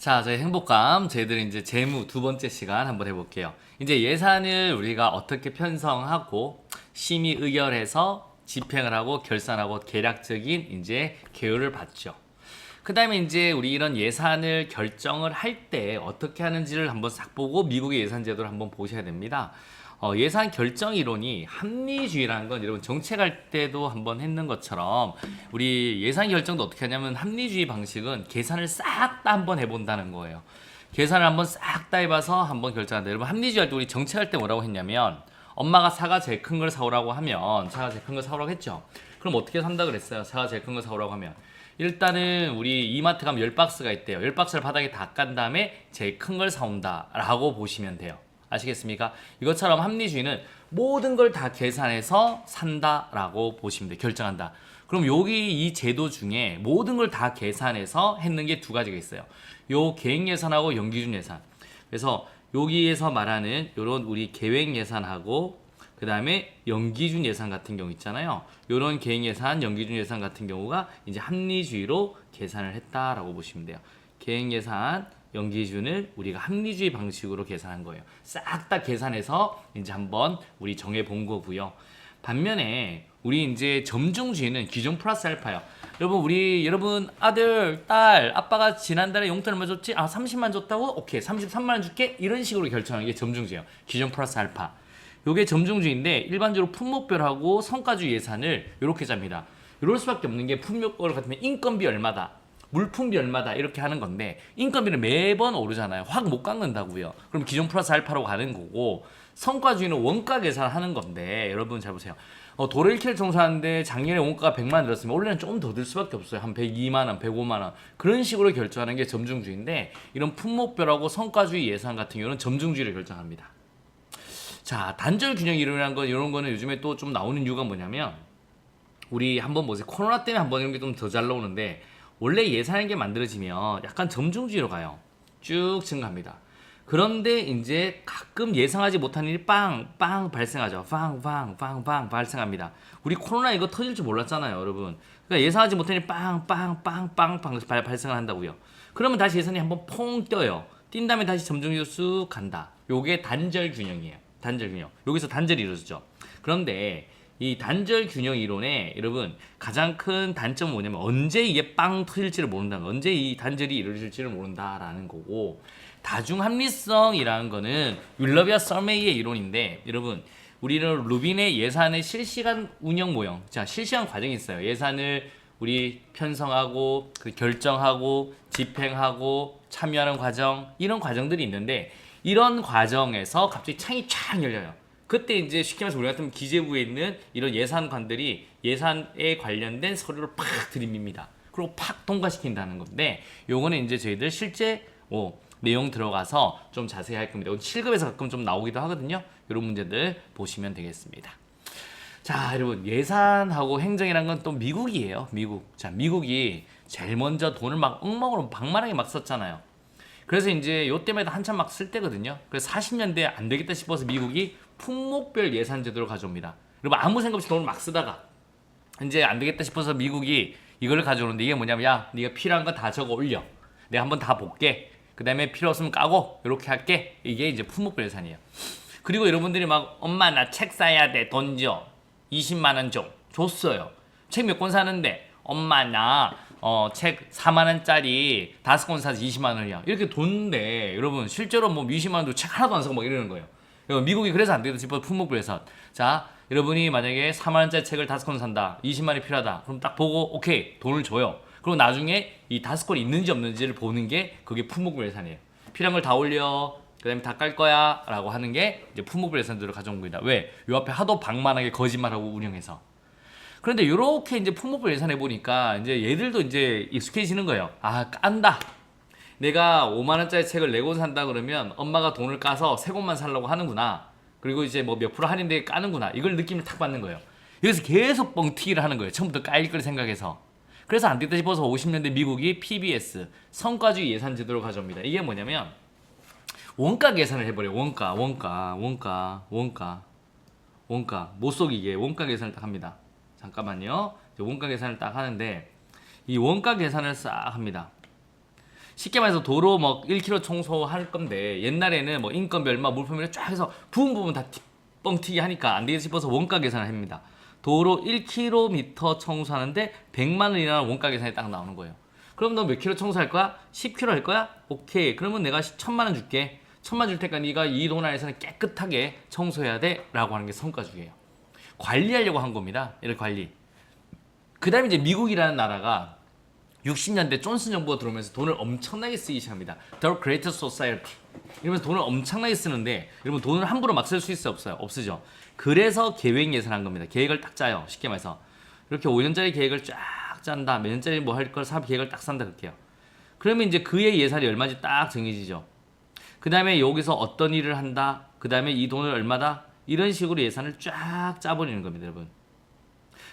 자, 저희 행복감, 저희들 이제 재무 두 번째 시간 한번 해볼게요. 이제 예산을 우리가 어떻게 편성하고 심의 의결해서 집행을 하고 결산하고 계략적인 이제 계율을 받죠. 그 다음에 이제 우리 이런 예산을 결정을 할 때 어떻게 하는지를 한번 싹 보고 미국의 예산 제도를 한번 보셔야 됩니다. 예산 결정 이론이 합리주의라는 건 여러분 정책할 때도 한번 했는 것처럼 우리 예산 결정도 어떻게 하냐면 합리주의 방식은 계산을 싹 다 한번 해본다는 거예요. 계산을 한번 싹 다 해봐서 한번 결정한다. 여러분 합리주의 할 때 우리 정책할 때 뭐라고 했냐면 엄마가 사과 제일 큰 걸 사오라고 하면 사과 제일 큰 걸 사오라고 했죠. 그럼 어떻게 산다 그랬어요? 사과 제일 큰 걸 사오라고 하면 일단은 우리 이마트 가면 10박스가 있대요. 10박스를 바닥에 다 깐 다음에 제일 큰 걸 사온다 라고 보시면 돼요. 아시겠습니까? 이것처럼 합리주의는 모든 걸 다 계산해서 산다라고 보시면 돼요. 결정한다. 그럼 여기 이 제도 중에 모든 걸 다 계산해서 했는 게 두 가지가 있어요. 요 계획 예산하고 연기준 예산. 그래서 여기에서 말하는 요런 우리 계획 예산하고 그 다음에 연기준 예산 같은 경우 있잖아요. 요런 계획 예산, 연기준 예산 같은 경우가 이제 합리주의로 계산을 했다라고 보시면 돼요. 계획 예산, 연기준을 우리가 합리주의 방식으로 계산한 거예요. 싹 다 계산해서 이제 한번 우리 정해 본 거고요. 반면에 우리 이제 점중주의는 기존 플러스 알파요. 여러분 아들, 딸, 아빠가 지난달에 용돈 얼마 줬지? 30만 줬다고? 오케이, 33만 원 줄게. 이런 식으로 결정하는 게 점중주의예요. 기존 플러스 알파. 요게 점중주의인데 일반적으로 품목별하고 성과주의 예산을 이렇게 잡니다. 이럴 수밖에 없는 게 품목별 같으면 인건비 얼마다. 물품비 얼마다 이렇게 하는 건데 인건비는 매번 오르잖아요. 확 못 깎는다고요. 그럼 기존 플러스 알파로 가는 거고 성과주의는 원가 계산하는 건데 여러분 잘 보세요. 도로 1km 청소하는데 작년에 원가가 100만 원 들었으면 올해는 좀 더 들 수밖에 없어요. 한 102만 원, 105만 원 그런 식으로 결정하는 게 점중주의인데 이런 품목별하고 성과주의 예산 같은 경우는 점중주의를 결정합니다. 자, 단절 균형 이론이라는 건 이런 거는 요즘에 또 좀 나오는 이유가 뭐냐면 우리 한번 보세요. 코로나 때문에 한번 이런 게 좀 더 잘 나오는데 원래 예산한 게 만들어지면 약간 점중주의로 가요. 쭉 증가합니다. 그런데 이제 가끔 예상하지 못한 일이 빵 발생하죠. 빵 발생합니다. 우리 코로나 이거 터질 줄 몰랐잖아요, 여러분. 그러니까 예상하지 못한 일이 빵 발생을 한다고요. 그러면 다시 예산이 한번 퐁 떠요. 뛴 다음에 다시 점중주의로 쑥 간다. 요게 단절 균형이에요. 단절 균형. 여기서 단절이 이루어지죠. 그런데 이 단절 균형 이론의 여러분 가장 큰 단점은 뭐냐면 언제 이게 빵 터질지를 모른다는 거, 언제 이 단절이 이루어질지를 모른다라는 거고 다중 합리성이라는 거는 윌러비아 썰메이의 이론인데 여러분 우리는 루빈의 예산의 실시간 운영 모형, 자 실시간 과정이 있어요. 예산을 우리 편성하고 그 결정하고 집행하고 참여하는 과정 이런 과정들이 있는데 이런 과정에서 갑자기 창이 쫙 열려요. 그때 이제 쉽게 말해서 우리 같은 기재부에 있는 이런 예산관들이 예산에 관련된 서류를 팍 들이밉니다. 그리고 팍 통과시킨다는 건데 요거는 이제 저희들 실제 내용 들어가서 좀 자세히 할 겁니다. 7급에서 가끔 좀 나오기도 하거든요. 이런 문제들 보시면 되겠습니다. 자, 여러분 예산하고 행정이란 건 또 미국이에요. 미국. 자, 미국이 제일 먼저 돈을 막 엉망으로 방만하게 막 썼잖아요. 그래서 이제 요 때문에 한참 막 쓸 때거든요. 그래서 40년대 안 되겠다 싶어서 미국이 품목별 예산 제도를 가져옵니다. 여러분 아무 생각 없이 돈을 막 쓰다가 이제 안 되겠다 싶어서 미국이 이걸 가져오는데 이게 뭐냐면 야, 네가 필요한 거 다 적어 올려. 내가 한번 다 볼게. 그 다음에 필요 없으면 까고 이렇게 할게. 이게 이제 품목별 예산이에요. 그리고 여러분들이 막 엄마 나 책 사야 돼. 돈 줘. 20만 원 줘. 줬어요. 책 몇 권 사는데 엄마 나 책 4만 원짜리 5권 사서 20만 원이야. 이렇게 돈인데 여러분 실제로 뭐 20만 원도 책 하나도 안 사고 막 이러는 거예요. 미국이 그래서 안 되겠다 싶어서 품목별 예산. 자, 여러분이 만약에 4만 원짜리 책을 5권 산다. 20만 원이 필요하다. 그럼 딱 보고 오케이 돈을 줘요. 그리고 나중에 이 5권이 있는지 없는지를 보는 게 그게 품목별 예산이에요. 필요한 걸 다 올려. 그 다음에 다 깔 거야 라고 하는 게 이제 품목별 예산들을 가져온 겁니다. 왜? 요 앞에 하도 방만하게 거짓말하고 운영해서. 그런데 이렇게 이제 품목별 예산해 보니까 이제 얘들도 이제 익숙해지는 거예요. 아, 깐다. 내가 5만 원짜리 책을 4권 산다 그러면 엄마가 돈을 까서 3권만 살려고 하는구나. 그리고 이제 뭐 몇 프로 할인되게 까는구나. 이걸 느낌을 탁 받는 거예요. 여기서 계속 뻥튀기를 하는 거예요. 처음부터 까일 걸 생각해서. 그래서 안 됐다 싶어서 50년대 미국이 PBS 성과주의 예산 제도를 가져옵니다. 이게 뭐냐면 원가 계산을 해버려요. 원가 못 속이게 원가 계산을 딱 합니다. 잠깐만요. 원가 계산을 딱 하는데 이 원가 계산을 싹 합니다. 쉽게 말해서 도로 뭐 1km 청소할 건데 옛날에는 뭐 인건비 얼마 물품비를 쫙 해서 부분 다 뻥튀기 하니까 안 되겠다 싶어서 원가 계산을 합니다. 도로 1km 청소하는데 100만 원이라는 원가 계산이 딱 나오는 거예요. 그럼 너 몇 킬로 청소할 거야? 10km 할 거야? 오케이. 그러면 내가 1000만 원 줄게. 1000만 줄 테니까 네가 이 돈 안에서는 깨끗하게 청소해야 돼 라고 하는 게 성과주기예요. 관리하려고 한 겁니다. 이렇게 관리. 그 다음에 이제 미국이라는 나라가 60년대 존슨 정부가 들어오면서 돈을 엄청나게 쓰기 시작합니다. The Great Society 이러면서 돈을 엄청나게 쓰는데 여러분 돈을 함부로 막 쓸 수 있어요? 없어요? 없으죠. 그래서 계획 예산한 겁니다. 계획을 딱 짜요. 쉽게 말해서 이렇게 5년짜리 계획을 쫙 짠다. 몇 년짜리 뭐 할 걸 사업 계획을 딱 산다 그럴게요. 그러면 이제 그의 예산이 얼마인지 딱 정해지죠. 그 다음에 여기서 어떤 일을 한다. 그 다음에 이 돈을 얼마다. 이런 식으로 예산을 쫙 짜버리는 겁니다, 여러분.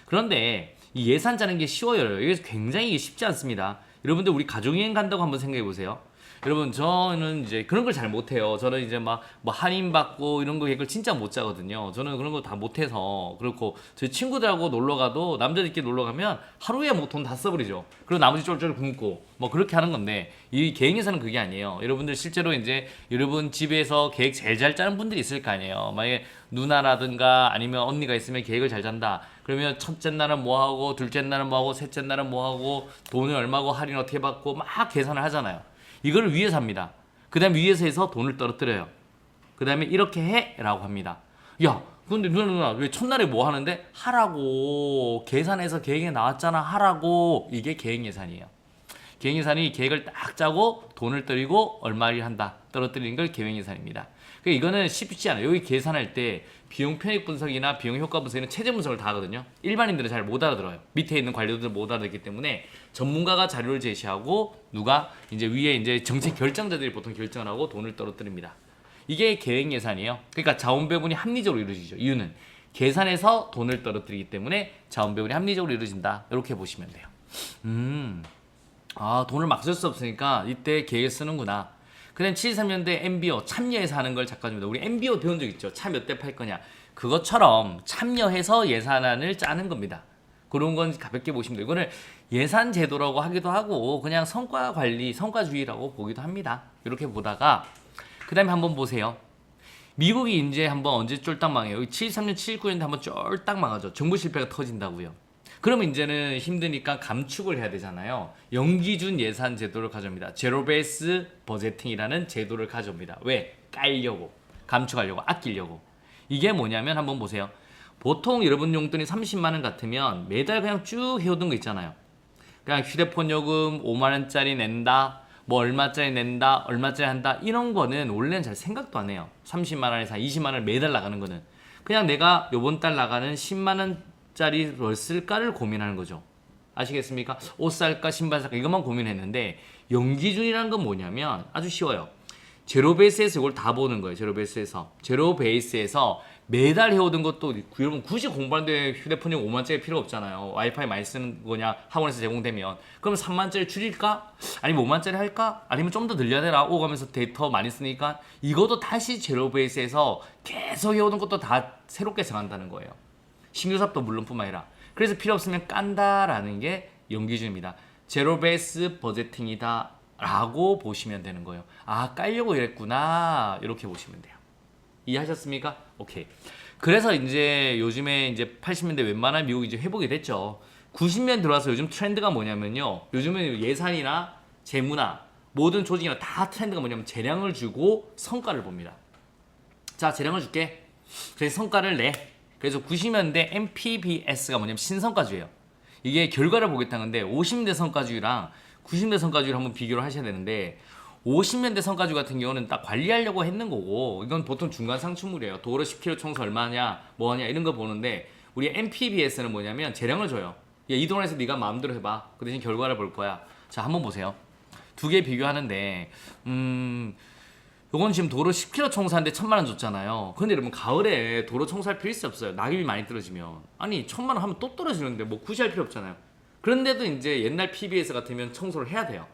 그런데 이 예산 짜는 게 쉬워요. 이게 굉장히 쉽지 않습니다. 여러분들 우리 가족여행 간다고 한번 생각해 보세요. 여러분 저는 이제 그런 걸 잘 못해요. 저는 이제 막 뭐 할인 받고 이런 거 계획을 진짜 못 짜거든요. 저는 그런 거 다 못해서 그렇고 저희 친구들하고 놀러 가도 남자들끼리 놀러 가면 하루에 뭐 돈 다 써버리죠. 그리고 나머지 쫄쫄 굶고 뭐 그렇게 하는 건데 이 계획에서는 그게 아니에요. 여러분들 실제로 이제 여러분 집에서 계획 제일 잘 짜는 분들이 있을 거 아니에요. 만약에 누나라든가 아니면 언니가 있으면 계획을 잘 잔다. 그러면 첫째 날은 뭐 하고 둘째 날은 뭐 하고 셋째 날은 뭐 하고 돈을 얼마고 할인 어떻게 받고 막 계산을 하잖아요. 이거를 위에서 합니다. 그 다음에 위에서 해서 돈을 떨어뜨려요. 그 다음에 이렇게 해 라고 합니다. 야 근데 누나 왜 첫날에 뭐 하는데? 하라고. 계산해서 계획에 나왔잖아. 하라고. 이게 계획 예산이에요. 계획 예산이 계획을 딱 짜고 돈을 떨이고 얼마를 한다. 떨어뜨리는 걸 계획 예산입니다. 그러니까 이거는 쉽지 않아요. 여기 계산할 때 비용 편익 분석이나 비용 효과 분석이나 체제 분석을 다 하거든요. 일반인들은 잘 못 알아들어요. 밑에 있는 관료들은 못 알아듣기 때문에 전문가가 자료를 제시하고 누가 이제 위에 이제 정책 결정자들이 보통 결정을 하고 돈을 떨어뜨립니다. 이게 계획 예산이에요. 그러니까 자원 배분이 합리적으로 이루어지죠. 이유는 계산해서 돈을 떨어뜨리기 때문에 자원 배분이 합리적으로 이루어진다. 이렇게 보시면 돼요. 돈을 막 쓸 수 없으니까 이때 계획 쓰는구나. 그다음 73년대 MBO 참여해서 하는 걸 잠깐 줍니다. 우리 MBO 배운 적 있죠? 차 몇 대 팔 거냐. 그것처럼 참여해서 예산안을 짜는 겁니다. 그런 건 가볍게 보시면 돼요. 이거는 예산 제도라고 하기도 하고 그냥 성과 관리, 성과주의라고 보기도 합니다. 이렇게 보다가 그 다음에 한번 보세요. 미국이 이제 한번 언제 쫄딱 망해요? 73년, 79년대 한번 쫄딱 망하죠. 정부 실패가 터진다고요. 그러면 이제는 힘드니까 감축을 해야 되잖아요. 연기준 예산 제도를 가져옵니다. 제로 베이스 버제팅이라는 제도를 가져옵니다. 왜? 깔려고, 감축하려고, 아끼려고. 이게 뭐냐면 한번 보세요. 보통 여러분 용돈이 30만 원 같으면 매달 그냥 쭉 해오던 거 있잖아요. 그냥 휴대폰 요금 5만 원짜리 낸다. 뭐 얼마짜리 낸다, 얼마짜리 한다 이런 거는 원래는 잘 생각도 안 해요. 30만 원에서 20만 원 매달 나가는 거는 그냥 내가 요번 달 나가는 10만 원짜리 뭘 쓸까를 고민하는 거죠. 아시겠습니까? 옷 살까 신발 살까 이것만 고민했는데 연기준이라는 건 뭐냐면 아주 쉬워요. 제로 베이스에서 이걸 다 보는 거예요. 제로 베이스에서 매달 해오던 것도 여러분 굳이 공부하는데 휴대폰이 5만짜리 필요 없잖아요. 와이파이 많이 쓰는 거냐 학원에서 제공되면 그럼 3만짜리 줄일까? 아니면 5만짜리 할까? 아니면 좀 더 늘려야 되나? 오가면서 데이터 많이 쓰니까 이것도 다시 제로 베이스에서 계속 해오던 것도 다 새롭게 정한다는 거예요. 신규 사업도 물론뿐만 아니라 그래서 필요 없으면 깐다라는 게 연기준입니다. 제로 베이스 버제팅이다 라고 보시면 되는 거예요. 아 깔려고 이랬구나 이렇게 보시면 돼요. 이해하셨습니까? 오케이. 그래서 이제 요즘에 이제 80년대 웬만한 미국이 이제 회복이 됐죠. 90년 들어와서 요즘 트렌드가 뭐냐면요. 요즘은 예산이나 재무나 모든 조직이나 다 트렌드가 뭐냐면 재량을 주고 성과를 봅니다. 자, 재량을 줄게. 그래서 성과를 내. 그래서 90년대 MPBS가 뭐냐면 신성과주예요. 이게 결과를 보겠다는데 50년대 성과주의랑 90년대 성과주의를 한번 비교를 하셔야 되는데 50년대 성과주의 같은 경우는 딱 관리하려고 했는 거고 이건 보통 중간 상충물이에요. 도로 10km 청소 얼마냐 뭐하냐 이런 거 보는데 우리 MPBS는 뭐냐면 재량을 줘요. 야, 이 동안에서 네가 마음대로 해봐. 그 대신 결과를 볼 거야. 자 한번 보세요. 두 개 비교하는데 요건 지금 도로 10km 청소하는데 1,000만 원 줬잖아요. 근데 여러분 가을에 도로 청소할 필요 없어요. 낙엽이 많이 떨어지면 아니 1,000만 원 하면 또 떨어지는데 뭐 굳이 할 필요 없잖아요. 그런데도 이제 옛날 PBS 같으면 청소를 해야 돼요.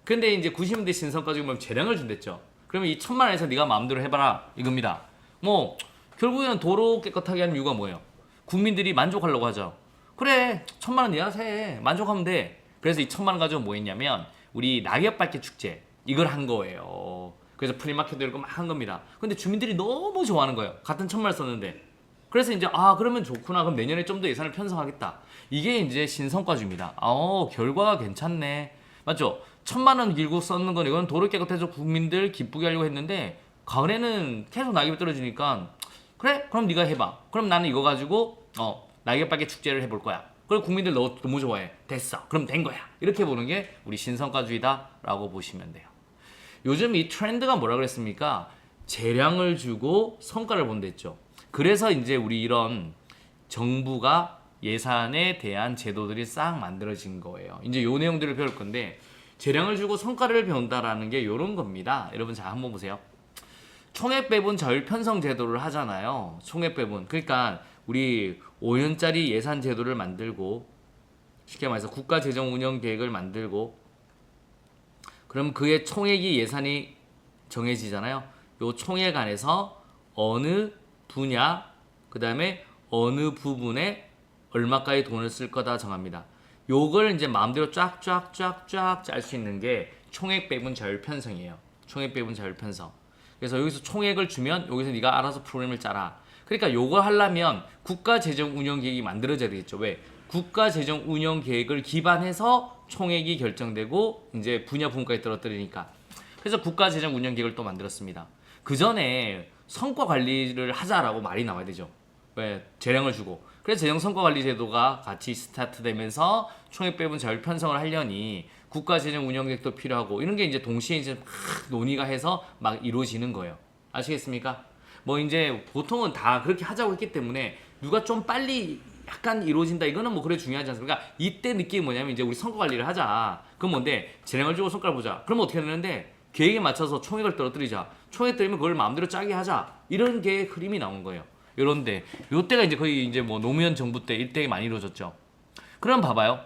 근데 이제 90년대 신성까지 보면 재량을 준댔죠. 그러면 이 1,000만 원에서 네가 마음대로 해봐라 이겁니다. 뭐 결국에는 도로 깨끗하게 하는 이유가 뭐예요? 국민들이 만족하려고 하죠. 그래 1,000만 원 내야 해 만족하면 돼. 그래서 이 1,000만 원 가지고 뭐 했냐면 우리 낙엽 밟기 축제 이걸 한 거예요. 그래서 프리마켓도 이렇게 막 한 겁니다. 근데 주민들이 너무 좋아하는 거예요. 같은 천말 썼는데. 그래서 이제 그러면 좋구나. 그럼 내년에 좀 더 예산을 편성하겠다. 이게 이제 신성과주입니다. 결과가 괜찮네. 맞죠? 1,000만 원 길고 썼는 건 이건 도로 깨끗해서 국민들 기쁘게 하려고 했는데 가을에는 계속 낙엽이 떨어지니까 그래? 그럼 네가 해봐. 그럼 나는 이거 가지고 낙엽 밟기 축제를 해볼 거야. 그리고 국민들 너 너무 좋아해. 됐어. 그럼 된 거야. 이렇게 보는 게 우리 신성과주의다라고 보시면 돼요. 요즘 이 트렌드가 뭐라 그랬습니까? 재량을 주고 성과를 본다 했죠. 그래서 이제 우리 이런 정부가 예산에 대한 제도들이 싹 만들어진 거예요. 이제 요 내용들을 배울 건데 재량을 주고 성과를 배운다라는 게 요런 겁니다. 여러분 자 한번 보세요. 총액 배분 자율 편성 제도를 하잖아요. 총액 배분. 그러니까 우리 5년짜리 예산 제도를 만들고 쉽게 말해서 국가 재정 운영 계획을 만들고 그럼 그의 총액이 예산이 정해지잖아요. 요 총액 안에서 어느 분야 그다음에 어느 부분에 얼마까지 돈을 쓸 거다 정합니다. 요걸 이제 마음대로 쫙쫙쫙쫙 짤 수 있는 게 총액 배분 자율 편성이에요. 총액 배분 자율 편성. 그래서 여기서 총액을 주면 여기서 네가 알아서 프로그램을 짜라. 그러니까 요걸 하려면 국가 재정 운영 계획이 만들어져야 되겠죠. 왜? 국가 재정 운영 계획을 기반해서 총액이 결정되고 이제 분야 부분까지 떨어뜨리니까. 그래서 국가 재정 운영 계획을 또 만들었습니다. 그 전에 성과 관리를 하자라고 말이 나와야 되죠. 왜? 재량을 주고. 그래서 재정 성과 관리 제도가 같이 스타트되면서 총액 배분 자율 편성을 하려니 국가 재정 운영 계획도 필요하고 이런 게 이제 동시에 이제 막 논의가 해서 막 이루어지는 거예요. 아시겠습니까? 뭐 이제 보통은 다 그렇게 하자고 했기 때문에 누가 좀 빨리 약간 이루어진다 이거는 뭐 그래 중요하지 않습니까? 이때 느낌이 뭐냐면 이제 우리 성과 관리를 하자. 그럼 뭔데? 재량을 주고 성과를 보자. 그러면 어떻게 되는데? 계획에 맞춰서 총액을 떨어뜨리자. 총액 떨어지면 그걸 마음대로 짜게 하자. 이런 게 흐름이 나온 거예요. 요런데 요때가 이제 거의 이제 뭐 노무현 정부 때 이때 많이 이루어졌죠. 그럼 봐봐요.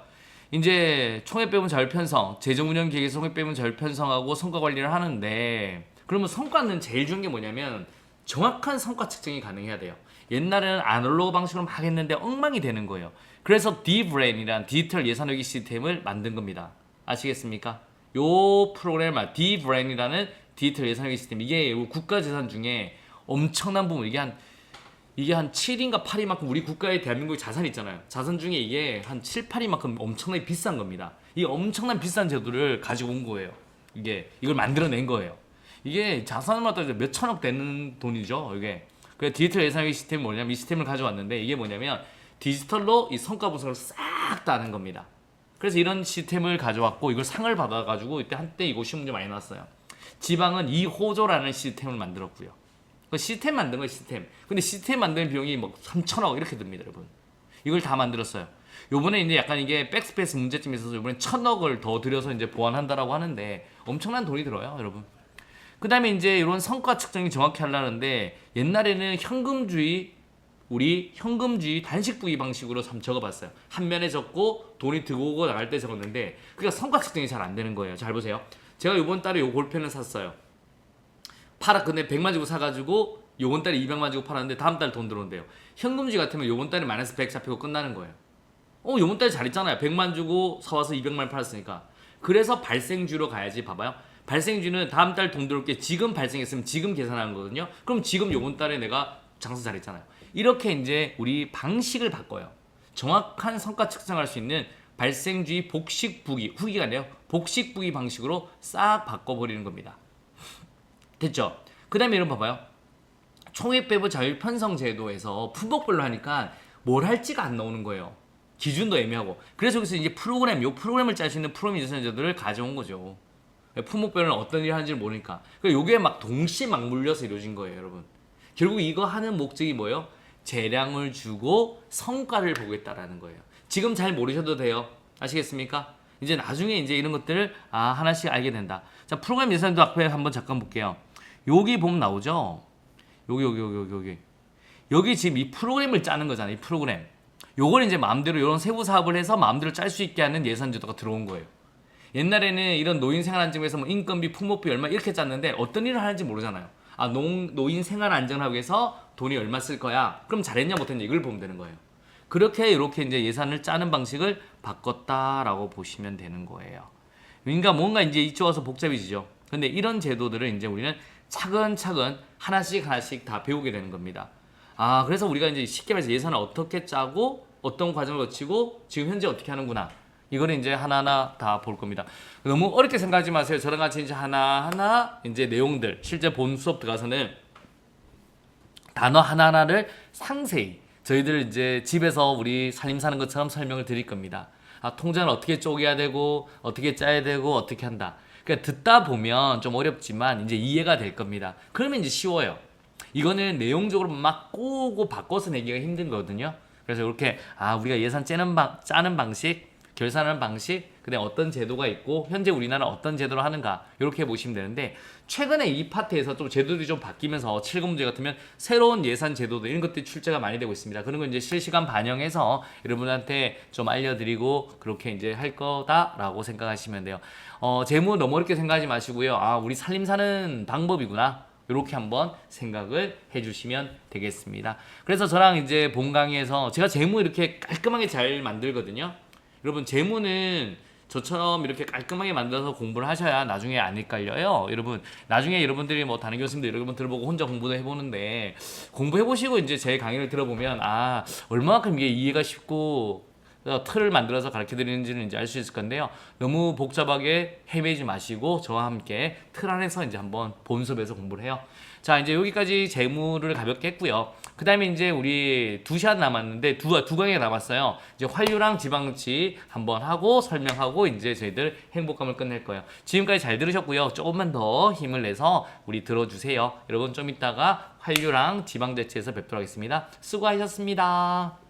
이제 총액 배분 자율 편성, 재정 운영 계획에서 총액 배분 자율 편성하고 성과 관리를 하는데 그러면 성과는 제일 중요한 게 뭐냐면 정확한 성과 측정이 가능해야 돼요. 옛날에는 아날로그 방식으로 막 했는데 엉망이 되는 거예요. 그래서 DBRAN이라는 디지털 예산회계 시스템을 만든 겁니다. 아시겠습니까? 요 프로그램을 DBRAN이라는 디지털 예산회계 시스템 이게 국가 재산 중에 엄청난 부분 이게 한 7인가 8위만큼 우리 국가의 대한민국의 자산이 있잖아요. 자산 중에 이게 한 7, 8위만큼 엄청나게 비싼 겁니다. 이 엄청난 비싼 제도를 가지고 온 거예요. 이걸 만들어낸 거예요. 이게 자산마다 몇 천억 되는 돈이죠. 이게. 그래서 디지털 예산회계 시스템이 뭐냐면 이 시스템을 가져왔는데 이게 뭐냐면 디지털로 이 성과 분석을 싹 다 하는 겁니다. 그래서 이런 시스템을 가져왔고 이걸 상을 받아가지고 이때 한때 이거 시험 문제 많이 나왔어요. 지방은 2호조라는 시스템을 만들었고요. 그 시스템 만든 거예요, 시스템. 근데 시스템 만드는 비용이 뭐 3천억 이렇게 듭니다, 여러분. 이걸 다 만들었어요. 요번에 이제 약간 이게 백스페이스 문제점이 있어서 요번에 1,000억을 더 들여서 이제 보완한다라고 하는데 엄청난 돈이 들어요, 여러분. 그 다음에 이제 이런 성과 측정이 정확히 하려는데 옛날에는 우리 현금주의 단식부기 방식으로 적어봤어요. 한 면에 적고 돈이 들고 오고 나갈 때 적었는데 그러니까 성과 측정이 잘 안 되는 거예요. 잘 보세요. 제가 요번 달에 요 볼펜을 샀어요. 근데 100만 주고 사가지고 요번 달에 200만 주고 팔았는데 다음 달 돈 들어온대요. 현금주의 같으면 요번 달에 마이너스 100 잡히고 끝나는 거예요. 요번 달에 잘했잖아요. 100만 주고 사와서 200만 팔았으니까. 그래서 발생주로 가야지. 봐봐요. 발생주는 다음 달 돈 들어올 게 지금 발생했으면 지금 계산하는 거거든요. 그럼 지금 요번 달에 내가 장사 잘했잖아요. 이렇게 이제 우리 방식을 바꿔요. 정확한 성과 측정할 수 있는 발생주의 복식부기, 후기가 아니에요. 복식부기 방식으로 싹 바꿔버리는 겁니다. 됐죠? 그 다음에 이런 봐봐요. 총액 배분 자율 편성 제도에서 품목별로 하니까 뭘 할지가 안 나오는 거예요. 기준도 애매하고. 그래서 여기서 이제 요 프로그램을 짤 수 있는 프로그램 유선제도를 가져온 거죠. 품목별로는 어떤 일을 하는지 모르니까. 요게 막 동시에 막 물려서 이루어진 거예요, 여러분. 결국 이거 하는 목적이 뭐예요? 재량을 주고 성과를 보겠다라는 거예요. 지금 잘 모르셔도 돼요. 아시겠습니까? 이제 나중에 이제 이런 것들을 하나씩 알게 된다. 자, 프로그램 예산도 앞에 한번 잠깐 볼게요. 여기 보면 나오죠? 여기 지금 이 프로그램을 짜는 거잖아요. 이 프로그램. 요걸 이제 마음대로 이런 세부 사업을 해서 마음대로 짤 수 있게 하는 예산 제도가 들어온 거예요. 옛날에는 이런 노인 생활안정에서 뭐 인건비, 품목비 얼마 이렇게 짰는데 어떤 일을 하는지 모르잖아요. 노인 생활 안정을 위해서 돈이 얼마 쓸 거야. 그럼 잘했냐 못했냐 이걸 보면 되는 거예요. 그렇게 이렇게 이제 예산을 짜는 방식을 바꿨다라고 보시면 되는 거예요. 그러니까 뭔가 이제 이쪽 와서 복잡해지죠. 근데 이런 제도들을 이제 우리는 차근차근 하나씩 다 배우게 되는 겁니다. 아, 그래서 우리가 이제 쉽게 말해서 예산을 어떻게 짜고 어떤 과정을 거치고 지금 현재 어떻게 하는구나. 이거를 이제 하나하나 다 볼 겁니다. 너무 어렵게 생각하지 마세요. 저랑 같이 이제 하나하나 이제 내용들 실제 본 수업 들어가서는 단어 하나하나를 상세히 저희들 이제 집에서 우리 살림 사는 것처럼 설명을 드릴 겁니다. 아, 통장을 어떻게 쪼개야 되고 어떻게 짜야 되고 어떻게 한다. 그러니까 듣다 보면 좀 어렵지만 이제 이해가 될 겁니다. 그러면 이제 쉬워요. 이거는 내용적으로 막 꼬고 바꿔서 내기가 힘든 거거든요. 그래서 이렇게 우리가 예산 짜는 방식, 결산하는 방식, 그다음에 어떤 제도가 있고 현재 우리나라는 어떤 제도를 하는가 이렇게 보시면 되는데 최근에 이 파트에서 좀 제도들이 좀 바뀌면서 7급 문제 같으면 새로운 예산 제도도 이런 것들이 출제가 많이 되고 있습니다. 그런 거 이제 실시간 반영해서 여러분한테 좀 알려드리고 그렇게 이제 할 거다라고 생각하시면 돼요. 재무 너무 어렵게 생각하지 마시고요. 우리 살림 사는 방법이구나. 이렇게 한번 생각을 해주시면 되겠습니다. 그래서 저랑 이제 본 강의에서 제가 재무 이렇게 깔끔하게 잘 만들거든요. 여러분 재무는 저처럼 이렇게 깔끔하게 만들어서 공부를 하셔야 나중에 안 헷갈려요. 여러분 나중에 여러분들이 뭐 다른 교수님들 여러분 들어보고 혼자 공부도 해보는데 공부해보시고 이제 제 강의를 들어보면 얼마만큼 이게 이해가 쉽고 틀을 만들어서 가르쳐 드리는지는 이제 알 수 있을 건데요. 너무 복잡하게 헤매지 마시고 저와 함께 틀 안에서 이제 한번 본 수업에서 공부를 해요. 자, 이제 여기까지 재무를 가볍게 했고요. 그 다음에 이제 우리 2시간 남았는데 두 강의가 남았어요. 이제 환류랑 지방치 한번 하고 설명하고 이제 저희들 행복감을 끝낼 거예요. 지금까지 잘 들으셨고요. 조금만 더 힘을 내서 우리 들어주세요. 여러분 좀 이따가 환류랑 지방자치에서 뵙도록 하겠습니다. 수고하셨습니다.